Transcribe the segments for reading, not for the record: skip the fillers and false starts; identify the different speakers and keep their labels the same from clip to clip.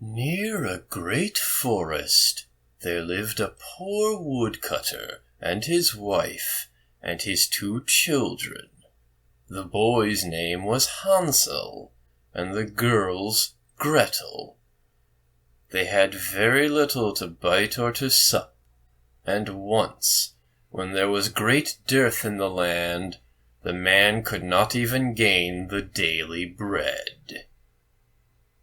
Speaker 1: Near a great forest there lived a poor woodcutter and his wife and his 2 children. The boy's name was Hansel, and the girl's Gretel. They had very little to bite or to sup, and once, when there was great dearth in the land, the man could not even gain the daily bread.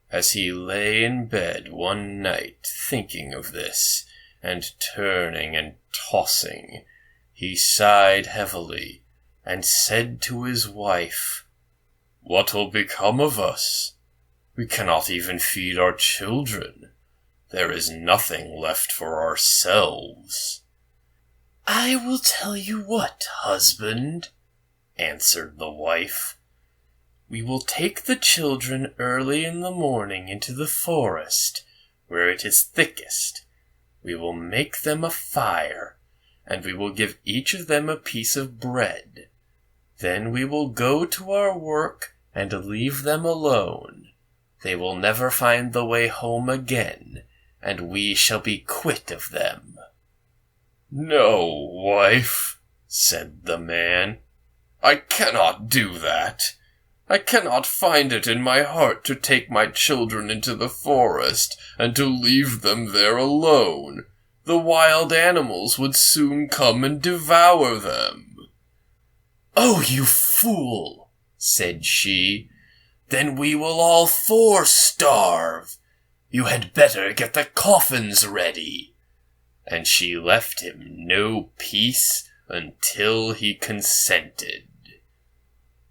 Speaker 1: As he lay in bed one night thinking of this, and turning and tossing, he sighed heavily, and said to his wife, "What will become of us? We cannot even feed our children. There is nothing left for ourselves." "I will tell you what, husband," answered the wife. "We will take the children early in the morning into the forest, where it is thickest. We will make them a fire, and we will give each of them a piece of bread. Then we will go to our work and leave them alone. They will never find the way home again, and we shall be quit of them." "No, wife," said the man. "I cannot do that. I cannot find it in my heart to take my children into the forest and to leave them there alone. The wild animals would soon come and devour them." "Oh, you fool," said she. "Then we will all 4 starve. You had better get the coffins ready." And she left him no peace until he consented.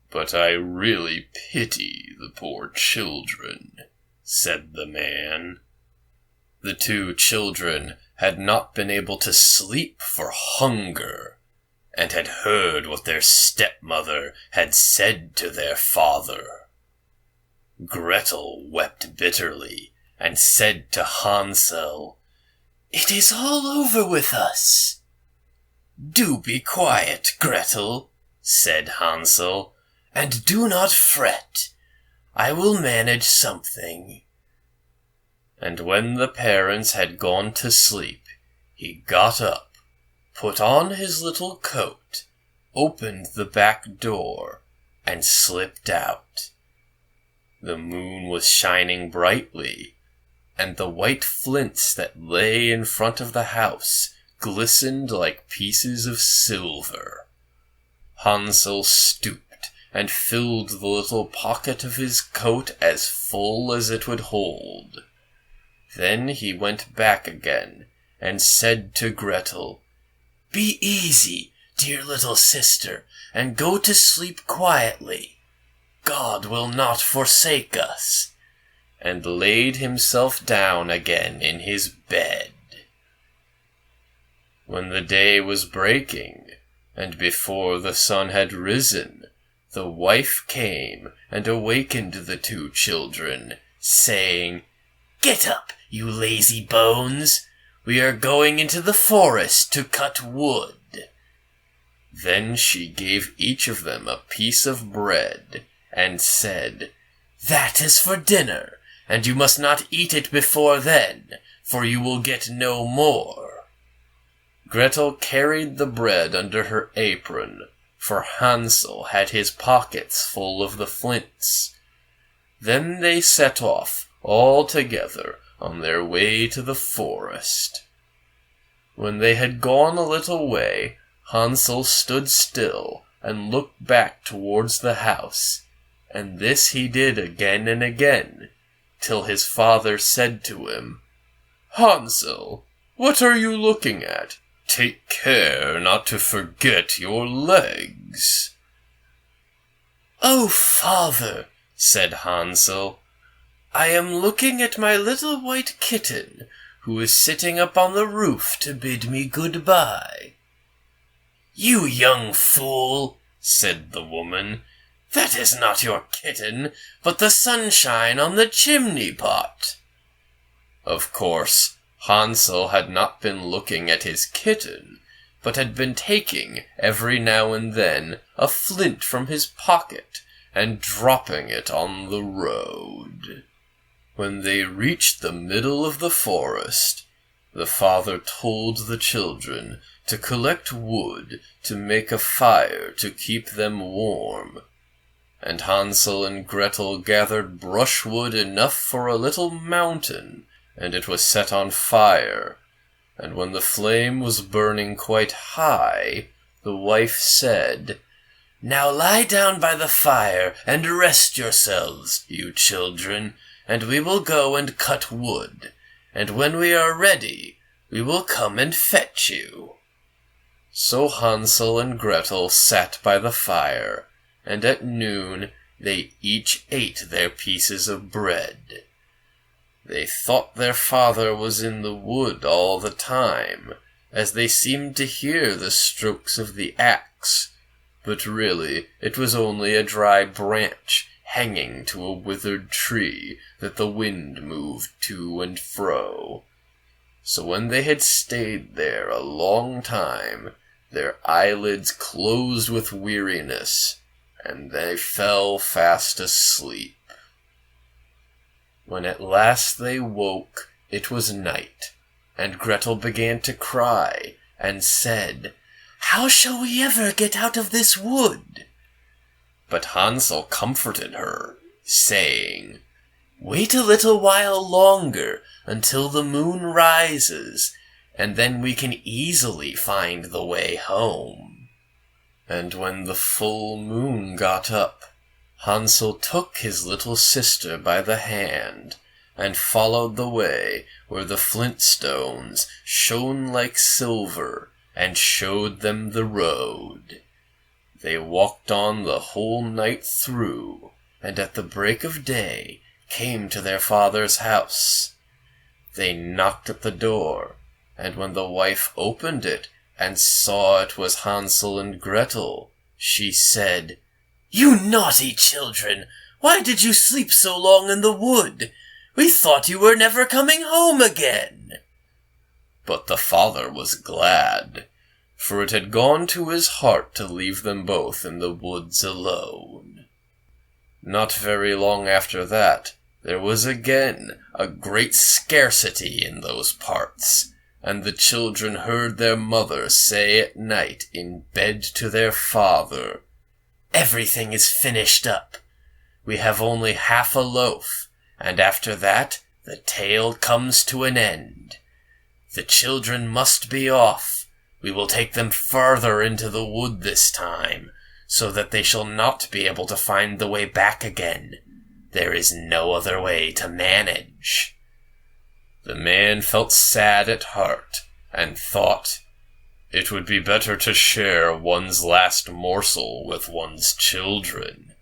Speaker 1: "But I really pity the poor children," said the man. The 2 children had not been able to sleep for hunger, and had heard what their stepmother had said to their father. Gretel wept bitterly, and said to Hansel, "It is all over with us." "Do be quiet, Gretel," said Hansel, "and do not fret. I will manage something." And when the parents had gone to sleep, he got up, put on his little coat, opened the back door, and slipped out. The moon was shining brightly, and the white flints that lay in front of the house glistened like pieces of silver. Hansel stooped and filled the little pocket of his coat as full as it would hold. Then he went back again, and said to Gretel, "Be easy, dear little sister, and go to sleep quietly. God will not forsake us," and laid himself down again in his bed. When the day was breaking, and before the sun had risen, the wife came and awakened the 2 children, saying, "Get up, you lazy bones! We are going into the forest to cut wood." Then she gave each of them a piece of bread, and said, "That is for dinner, and you must not eat it before then, for you will get no more." Gretel carried the bread under her apron, for Hansel had his pockets full of the flints. Then they set off all together on their way to the forest. When they had gone a little way, Hansel stood still and looked back towards the house, and this he did again and again, till his father said to him, "Hansel, what are you looking at? Take care not to forget your legs." "Oh, father," said Hansel, "I am looking at my little white kitten, who is sitting up on the roof to bid me goodbye." "You young fool," said the woman, "that is not your kitten, but the sunshine on the chimney pot." Of course, Hansel had not been looking at his kitten, but had been taking, every now and then, a flint from his pocket and dropping it on the road. When they reached the middle of the forest, the father told the children to collect wood to make a fire to keep them warm. And Hansel and Gretel gathered brushwood enough for a little mountain, and it was set on fire. And when the flame was burning quite high, the wife said, "Now lie down by the fire and rest yourselves, you children, and we will go and cut wood, and when we are ready, we will come and fetch you." So Hansel and Gretel sat by the fire, and at noon they each ate their pieces of bread. They thought their father was in the wood all the time, as they seemed to hear the strokes of the axe, but really it was only a dry branch hanging to a withered tree that the wind moved to and fro. So when they had stayed there a long time, their eyelids closed with weariness, and they fell fast asleep. When at last they woke, it was night, and Gretel began to cry, and said, "How shall we ever get out of this wood?" But Hansel comforted her, saying, "Wait a little while longer until the moon rises, and then we can easily find the way home." And when the full moon got up, Hansel took his little sister by the hand and followed the way where the flint stones shone like silver and showed them the road. They walked on the whole night through, and at the break of day came to their father's house. They knocked at the door, and when the wife opened it and saw it was Hansel and Gretel, she said, "You naughty children! Why did you sleep so long in the wood? We thought you were never coming home again." But the father was glad, for it had gone to his heart to leave them both in the woods alone. Not very long after that, there was again a great scarcity in those parts, and the children heard their mother say at night in bed to their father, "Everything is finished up. We have only half a loaf, and after that the tale comes to an end. The children must be off. We will take them farther into the wood this time, so that they shall not be able to find the way back again. There is no other way to manage." The man felt sad at heart, and thought, "It would be better to share one's last morsel with one's children."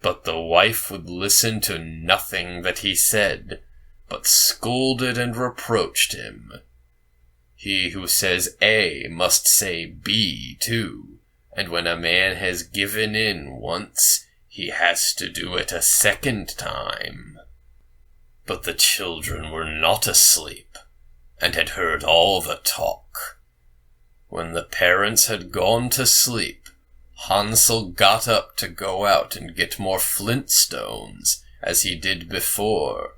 Speaker 1: But the wife would listen to nothing that he said, but scolded and reproached him. He who says A must say B too, and when a man has given in once, he has to do it a second time. But the children were not asleep, and had heard all the talk. When the parents had gone to sleep, Hansel got up to go out and get more flint stones, as he did before.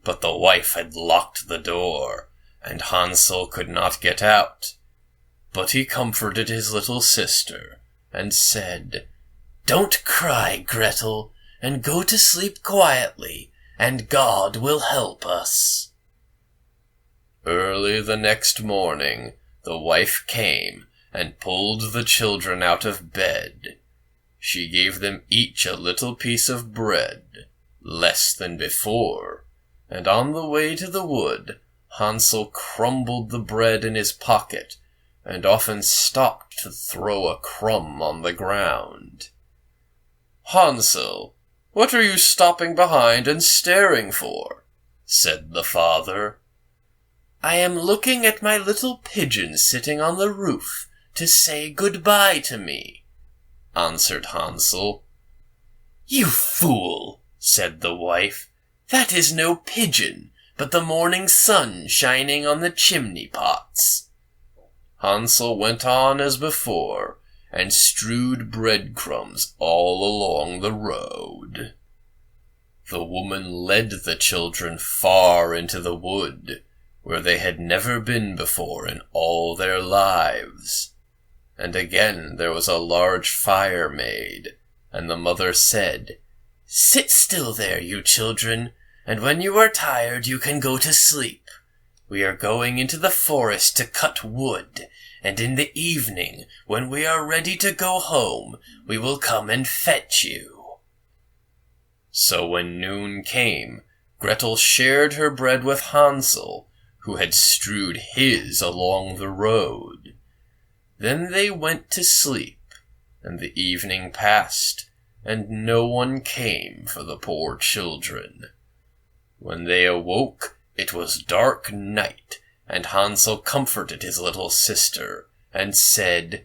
Speaker 1: But the wife had locked the door, and Hansel could not get out. But he comforted his little sister, and said, "Don't cry, Gretel, and go to sleep quietly, and God will help us." Early the next morning, the wife came and pulled the children out of bed. She gave them each a little piece of bread, less than before, and on the way to the wood, Hansel crumbled the bread in his pocket, and often stopped to throw a crumb on the ground. "Hansel, what are you stopping behind and staring for?" said the father. "I am looking at my little pigeon sitting on the roof to say goodbye to me," answered Hansel. "You fool," said the wife. "That is no pigeon, but the morning sun shining on the chimney pots." Hansel went on as before, and strewed breadcrumbs all along the road. the woman led the children far into the wood, where they had never been before in all their lives. And again there was a large fire made, and the mother said, "Sit still there, you children, and when you are tired you can go to sleep. We are going into the forest to cut wood, and in the evening, when we are ready to go home, we will come and fetch you." So when noon came, Gretel shared her bread with Hansel, who had strewed his along the road. Then they went to sleep, and the evening passed, and no one came for the poor children. When they awoke, it was dark night, and Hansel comforted his little sister, and said,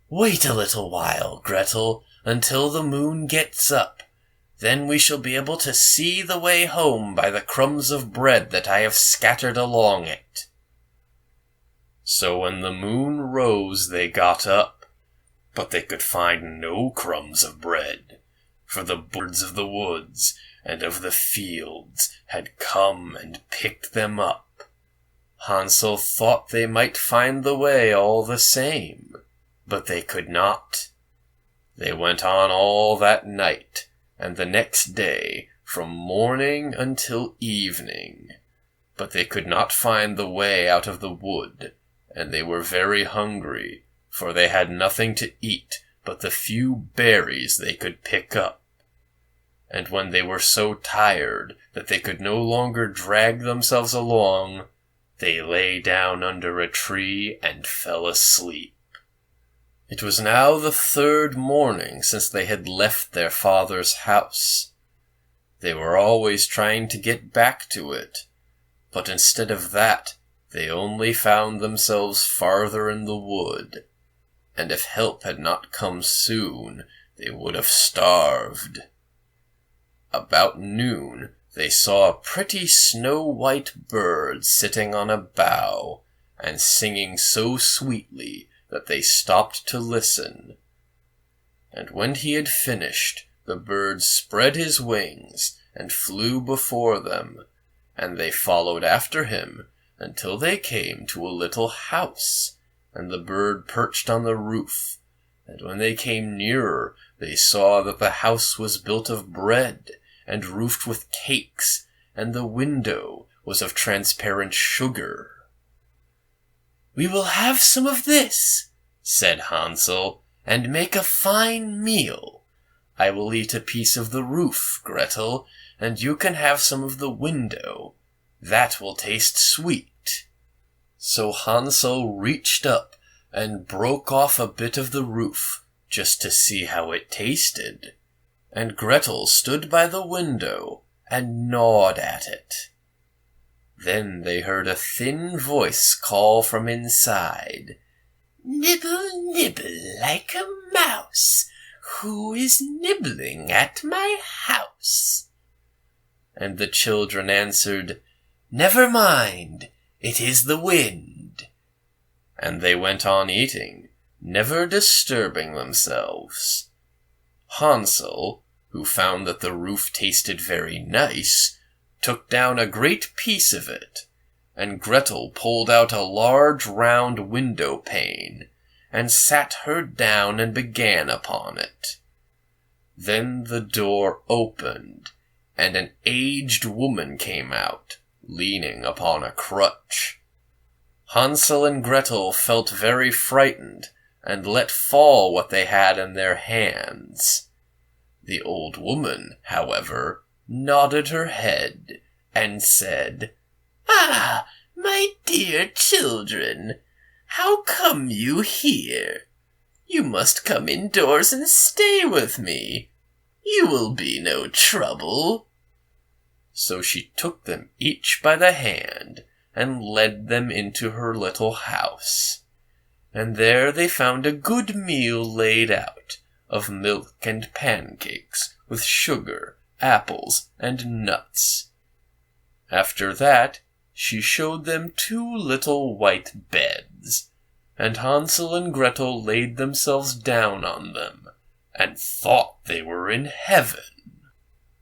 Speaker 1: "Wait a little while, Gretel, until the moon gets up. Then we shall be able to see the way home by the crumbs of bread that I have scattered along it." So when the moon rose they got up, but they could find no crumbs of bread, for the birds of the woods and of the fields had come and picked them up. Hansel thought they might find the way all the same, but they could not. They went on all that night, and the next day, from morning until evening, but they could not find the way out of the wood, and they were very hungry, for they had nothing to eat but the few berries they could pick up. And when they were so tired that they could no longer drag themselves along, they lay down under a tree and fell asleep. It was now the third morning since they had left their father's house. They were always trying to get back to it, but instead of that, they only found themselves farther in the wood, and if help had not come soon, they would have starved. About noon, they saw a pretty snow-white bird sitting on a bough, and singing so sweetly that they stopped to listen. And when he had finished, the bird spread his wings and flew before them, and they followed after him until they came to a little house, and the bird perched on the roof. And when they came nearer, they saw that the house was built of bread, and roofed with cakes, and the window was of transparent sugar. "We will have some of this," said Hansel, "and make a fine meal. I will eat a piece of the roof, Gretel, and you can have some of the window. That will taste sweet." So Hansel reached up and broke off a bit of the roof, just to see how it tasted. And Gretel stood by the window and gnawed at it. Then they heard a thin voice call from inside, "Nibble, nibble like a mouse, who is nibbling at my house?" And the children answered, "Never mind, it is the wind." And they went on eating, never disturbing themselves. Hansel, who found that the roof tasted very nice, took down a great piece of it, and Gretel pulled out a large round window pane, and sat her down and began upon it. Then the door opened, and an aged woman came out, leaning upon a crutch. Hansel and Gretel felt very frightened, and let fall what they had in their hands. The old woman, however, nodded her head, and said, "Ah, my dear children, how come you here? You must come indoors and stay with me. You will be no trouble." So she took them each by the hand, and led them into her little house. And there they found a good meal laid out, of milk and pancakes, with sugar, apples, and nuts. After that, she showed them 2 little white beds, and Hansel and Gretel laid themselves down on them, and thought they were in heaven.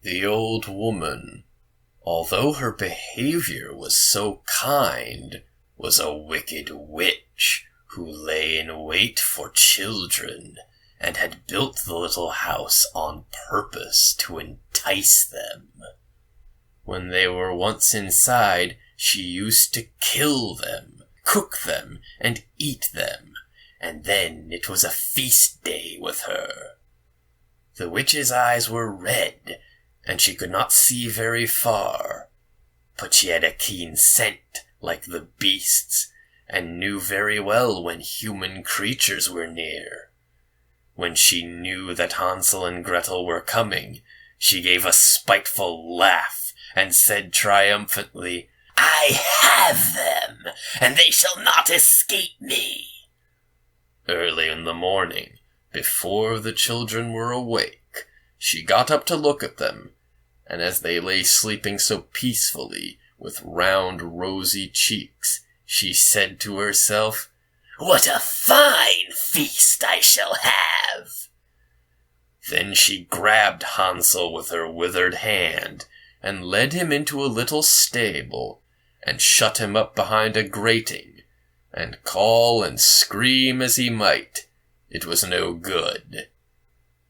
Speaker 1: The old woman, although her behavior was so kind, was a wicked witch who lay in wait for children and had built the little house on purpose to entice them. When they were once inside, she used to kill them, cook them, and eat them, and then it was a feast day with her. The witch's eyes were red, and she could not see very far, but she had a keen scent like the beasts, and knew very well when human creatures were near. When she knew that Hansel and Gretel were coming, she gave a spiteful laugh and said triumphantly, "I have them, and they shall not escape me." Early in the morning, before the children were awake, she got up to look at them, and as they lay sleeping so peacefully, with round rosy cheeks, she said to herself, "What a fine feast I shall have!" Then she grabbed Hansel with her withered hand, and led him into a little stable, and shut him up behind a grating, and call and scream as he might, it was no good.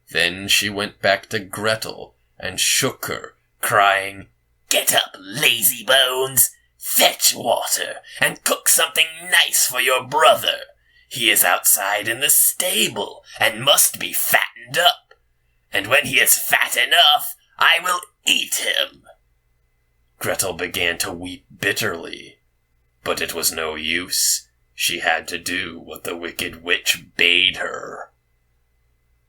Speaker 1: Then she went back to Gretel, and shook her, crying, "Get up, lazy bones! Fetch water, and cook something nice for your brother. He is outside in the stable, and must be fattened up. And when he is fat enough, I will eat him." Gretel began to weep bitterly, but it was no use. She had to do what the wicked witch bade her.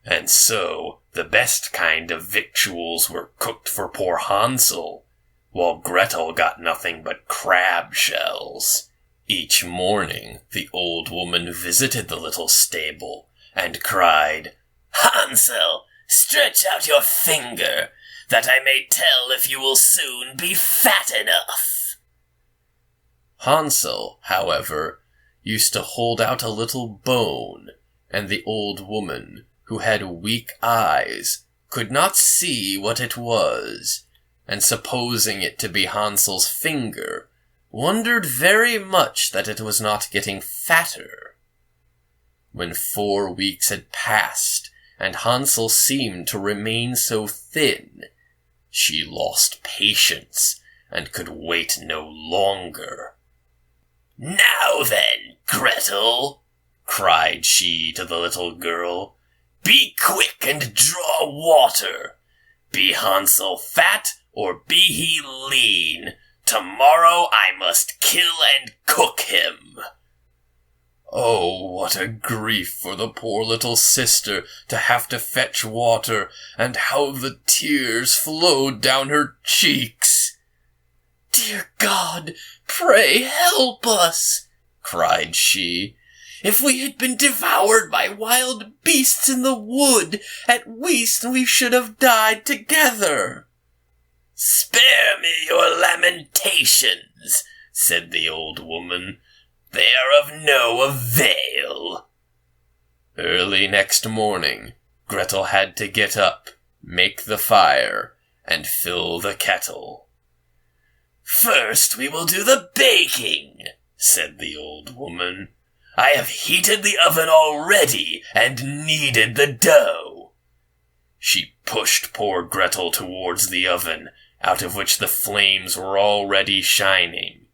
Speaker 1: And so the best kind of victuals were cooked for poor Hansel, while Gretel got nothing but crab shells. Each morning the old woman visited the little stable and cried, "Hansel, stretch out your finger, that I may tell if you will soon be fat enough." Hansel, however, used to hold out a little bone, and the old woman, who had weak eyes, could not see what it was, and supposing it to be Hansel's finger, wondered very much that it was not getting fatter. When 4 weeks had passed, and Hansel seemed to remain so thin, she lost patience, and could wait no longer. "Now then, Gretel," cried she to the little girl, "be quick and draw water. Be Hansel fat, or be he lean, tomorrow I must kill and cook him." Oh, what a grief for the poor little sister to have to fetch water, and how the tears flowed down her cheeks. "Dear God, pray help us," cried she. "If we had been devoured by wild beasts in the wood, at least we should have died together." "Spare me your lamentations," said the old woman. "They are of no avail." Early next morning, Gretel had to get up, make the fire, and fill the kettle. "First we will do the baking," said the old woman. "I have heated the oven already and kneaded the dough." She pushed poor Gretel towards the oven, out of which the flames were already shining.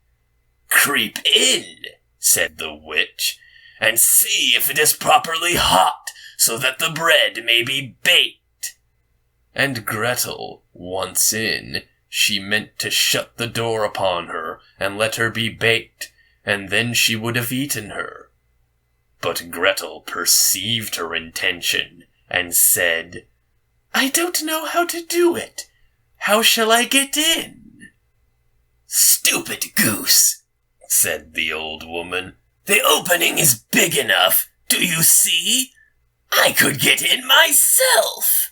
Speaker 1: "Creep in," said the witch, "and see if it is properly hot, so that the bread may be baked." And Gretel, once in, she meant to shut the door upon her and let her be baked, and then she would have eaten her. But Gretel perceived her intention, and said, "I don't know how to do it. How shall I get in?" "Stupid goose," said the old woman. "The opening is big enough, do you see? I could get in myself."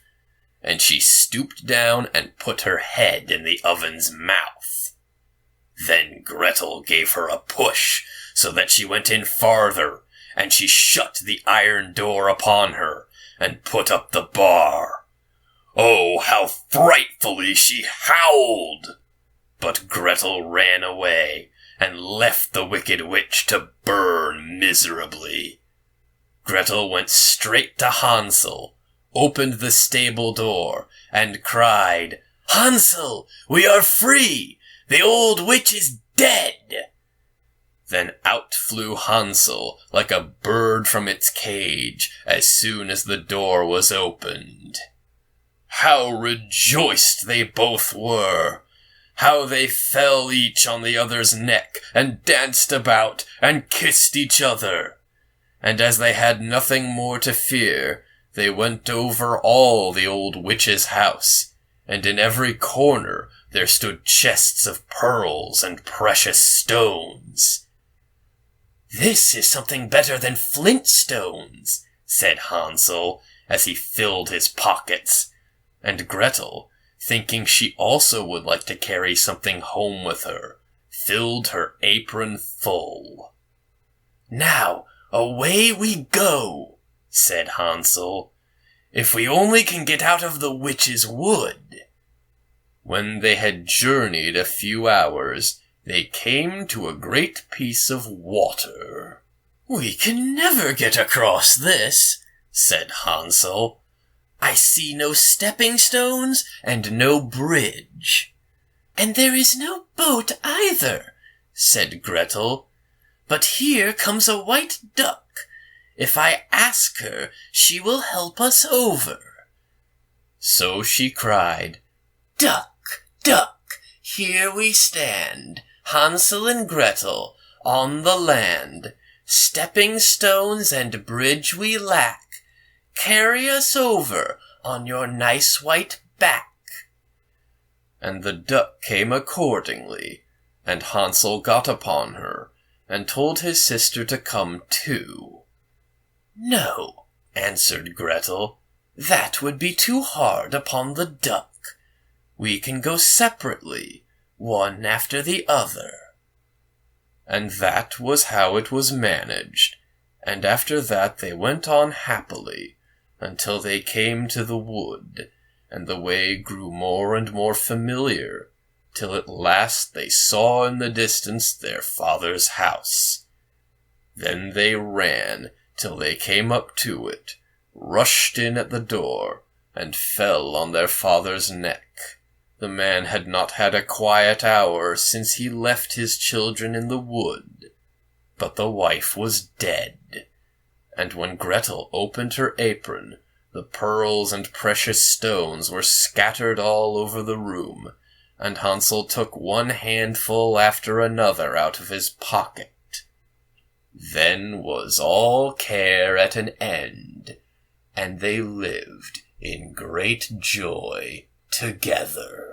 Speaker 1: And she stooped down and put her head in the oven's mouth. Then Gretel gave her a push, so that she went in farther, and she shut the iron door upon her, and put up the bar. Oh, how frightfully she howled! But Gretel ran away and left the wicked witch to burn miserably. Gretel went straight to Hansel, opened the stable door, and cried, "Hansel, we are free! The old witch is dead!" Then out flew Hansel like a bird from its cage as soon as the door was opened. How rejoiced they both were! How they fell each on the other's neck and danced about and kissed each other! And as they had nothing more to fear, they went over all the old witch's house, and in every corner there stood chests of pearls and precious stones. "This is something better than flint stones," said Hansel, as he filled his pockets, and Gretel, thinking she also would like to carry something home with her, filled her apron full. "Now, away we go," said Hansel, "if we only can get out of the witch's wood." When they had journeyed a few hours, they came to a great piece of water. "We can never get across this," said Hansel. "I see no stepping stones and no bridge." "And there is no boat either," said Gretel. "But here comes a white duck. If I ask her, she will help us over." So she cried, "Duck, duck, here we stand, Hansel and Gretel, on the land. Stepping stones and bridge we lack. Carry us over on your nice white back." And the duck came accordingly, and Hansel got upon her, and told his sister to come too. "No," answered Gretel, "that would be too hard upon the duck. We can go separately, one after the other." And that was how it was managed, and after that they went on happily, until they came to the wood, and the way grew more and more familiar, till at last they saw in the distance their father's house. Then they ran till they came up to it, rushed in at the door, and fell on their father's neck. The man had not had a quiet hour since he left his children in the wood, but the wife was dead. And when Gretel opened her apron, the pearls and precious stones were scattered all over the room, and Hansel took one handful after another out of his pocket. Then was all care at an end, and they lived in great joy together.